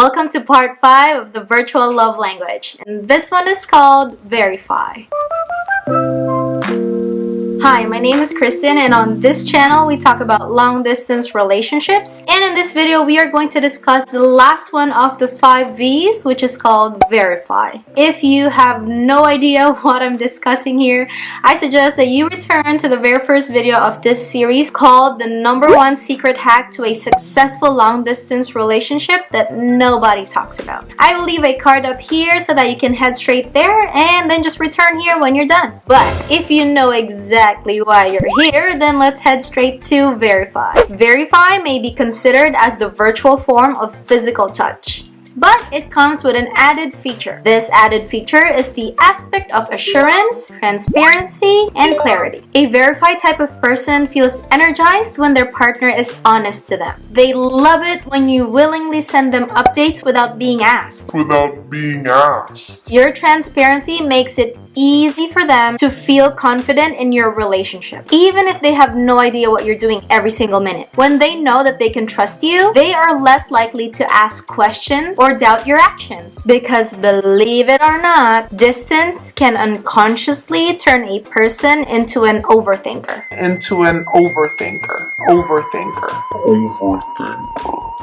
Welcome to part 5 of the virtual love language, and this one is called Verify. Hi, my name is Cristin, and on this channel we talk about long-distance relationships. And in this video we are going to discuss the last one of the 5 V's, which is called Verify. If you have no idea what I'm discussing here, I suggest that you return to the very first video of this series called the #1 secret hack to a successful long-distance relationship that nobody talks about. I will leave a card up here so that you can head straight there and then just return here when you're done. But if you know exactly why you're here, then let's head straight to Verify. Verify may be considered as the virtual form of physical touch, but it comes with an added feature. This added feature is the aspect of assurance, transparency, and clarity. A verified type of person feels energized when their partner is honest to them. They love it when you willingly send them updates without being asked. Your transparency makes it easy for them to feel confident in your relationship, even if they have no idea what you're doing every single minute. When they know that they can trust you, they are less likely to ask questions or doubt your actions. Because believe it or not, distance can unconsciously turn a person into an overthinker.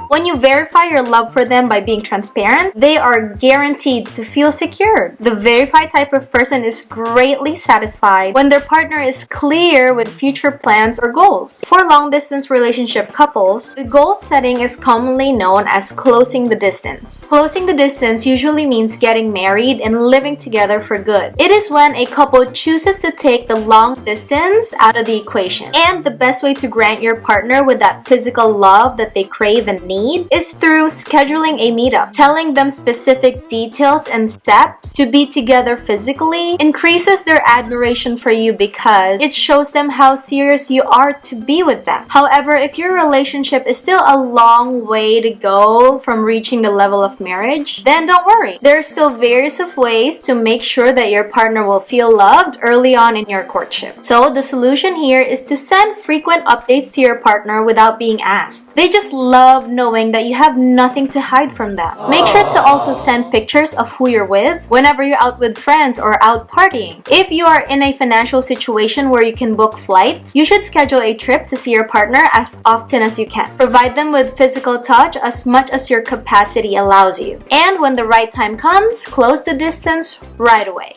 When you verify your love for them by being transparent, they are guaranteed to feel secured. The verified type of person is greatly satisfied when their partner is clear with future plans or goals. For long-distance relationship couples, the goal setting is commonly known as closing the distance. Closing the distance usually means getting married and living together for good. It is when a couple chooses to take the long distance out of the equation. And the best way to grant your partner with that physical love that they crave and need is through scheduling a meetup. Telling them specific details and steps to be together physically increases their admiration for you because it shows them how serious you are to be with them. However, if your relationship is still a long way to go from reaching the level of marriage, then don't worry. There are still various of ways to make sure that your partner will feel loved early on in your courtship. So the solution here is to send frequent updates to your partner without being asked. They just love knowing that you have nothing to hide from them. Make sure to also send pictures of who you're with whenever you're out with friends or out partying. If you are in a financial situation where you can book flights, you should schedule a trip to see your partner as often as you can. Provide them with physical touch as much as your capacity allows you. And when the right time comes, close the distance right away.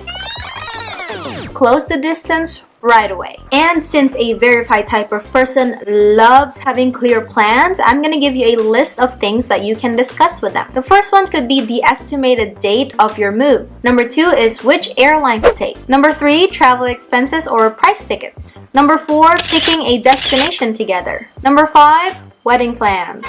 And since a verified type of person loves having clear plans, I'm gonna give you a list of things that you can discuss with them. The first one could be the estimated date of your move. Number 2 is which airline to take. Number 3, travel expenses or price tickets. Number 4, picking a destination together. Number 5, wedding plans.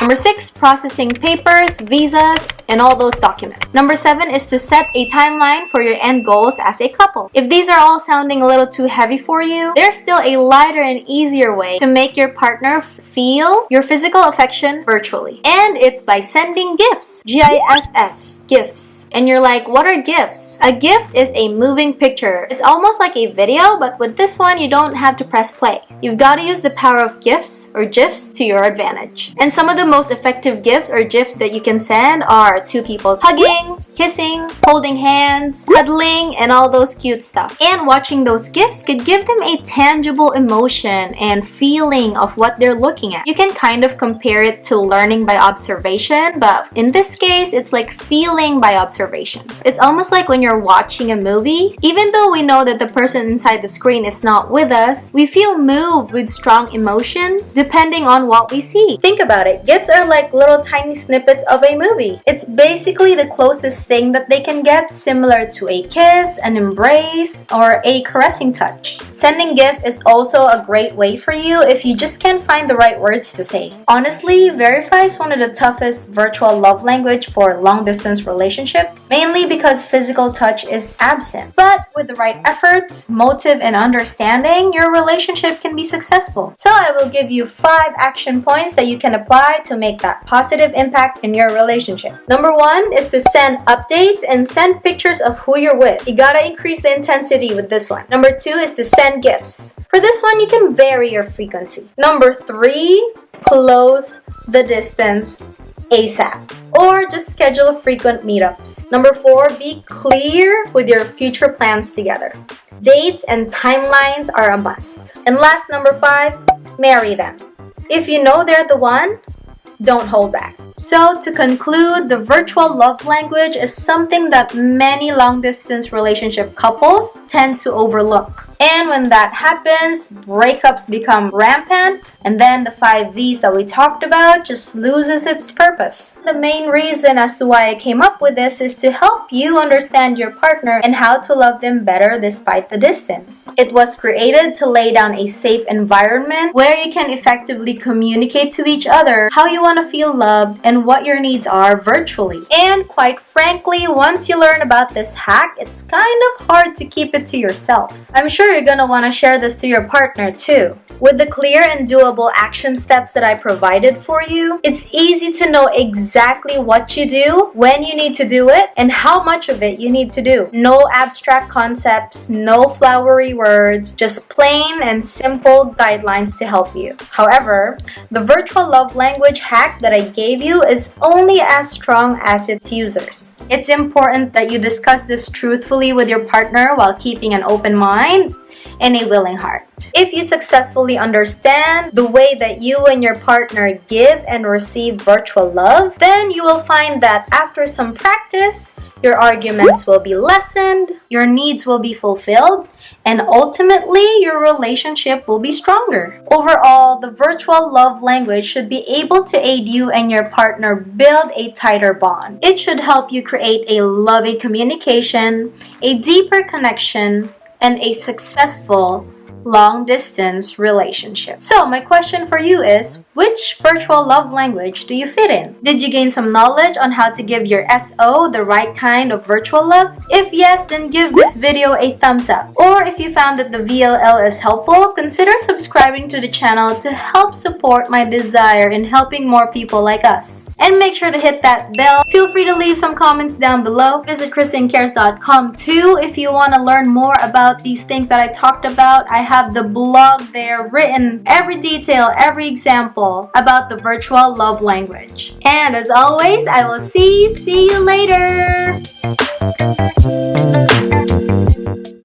Number 6, processing papers, visas, and all those documents. Number 7 is to set a timeline for your end goals as a couple. If these are all sounding a little too heavy for you, there's still a lighter and easier way to make your partner feel your physical affection virtually. And it's by sending gifts. GIFs, gifts. And you're like, what are gifts? A gift is a moving picture. It's almost like a video, but with this one, you don't have to press play. You've got to use the power of GIFs or GIFs to your advantage. And some of the most effective GIFs or GIFs that you can send are 2 people hugging, kissing, holding hands, cuddling, and all those cute stuff. And watching those GIFs could give them a tangible emotion and feeling of what they're looking at. You can kind of compare it to learning by observation, but in this case, it's like feeling by observation. It's almost like when you're watching a movie. Even though we know that the person inside the screen is not with us, we feel moved with strong emotions depending on what we see. Think about it. GIFs are like little tiny snippets of a movie. It's basically the closest thing that they can get, similar to a kiss, an embrace, or a caressing touch. Sending gifts is also a great way for you if you just can't find the right words to say. Honestly, Verify is one of the toughest virtual love language for long-distance relationships, mainly because physical touch is absent. But with the right efforts, motive, and understanding, your relationship can be successful. So I will give you 5 action points that you can apply to make that positive impact in your relationship. Number 1 is to send updates and send pictures of who you're with. You gotta increase the intensity with this one. Number 2 is to send gifts. For this one, you can vary your frequency. Number 3, close the distance ASAP. just schedule frequent meetups. Number 4, be clear with your future plans together. Dates and timelines are a must. And last, number 5, marry them. If you know they're the one, don't hold back. So to conclude, the virtual love language is something that many long-distance relationship couples tend to overlook. And when that happens, breakups become rampant, and then the 5 V's that we talked about just loses its purpose. The main reason as to why I came up with this is to help you understand your partner and how to love them better despite the distance. It was created to lay down a safe environment where you can effectively communicate to each other how you want to feel loved and what your needs are virtually. And quite frankly, once you learn about this hack, it's kind of hard to keep it to yourself. I'm sure you're gonna want to share this to your partner too. With the clear and doable action steps that I provided for you, it's easy to know exactly what you do, when you need to do it, and how much of it you need to do. No abstract concepts, no flowery words, just plain and simple guidelines to help you. However, the virtual love language hack that I gave you is only as strong as its users. It's important that you discuss this truthfully with your partner while keeping an open mind and a willing heart. If you successfully understand the way that you and your partner give and receive virtual love, then you will find that after some practice, your arguments will be lessened, your needs will be fulfilled, and ultimately, your relationship will be stronger. Overall, the virtual love language should be able to aid you and your partner build a tighter bond. It should help you create a loving communication, a deeper connection, and a successful long-distance relationship. So my question for you is, which virtual love language do you fit in? Did you gain some knowledge on how to give your SO the right kind of virtual love? If yes, then give this video a thumbs up. Or if you found that the VLL is helpful, consider subscribing to the channel to help support my desire in helping more people like us. And make sure to hit that bell. Feel free to leave some comments down below. Visit CristinCares.com too if you want to learn more about these things that I talked about. I have the blog there written, every detail, every example about the virtual love language. And as always, I will see you later.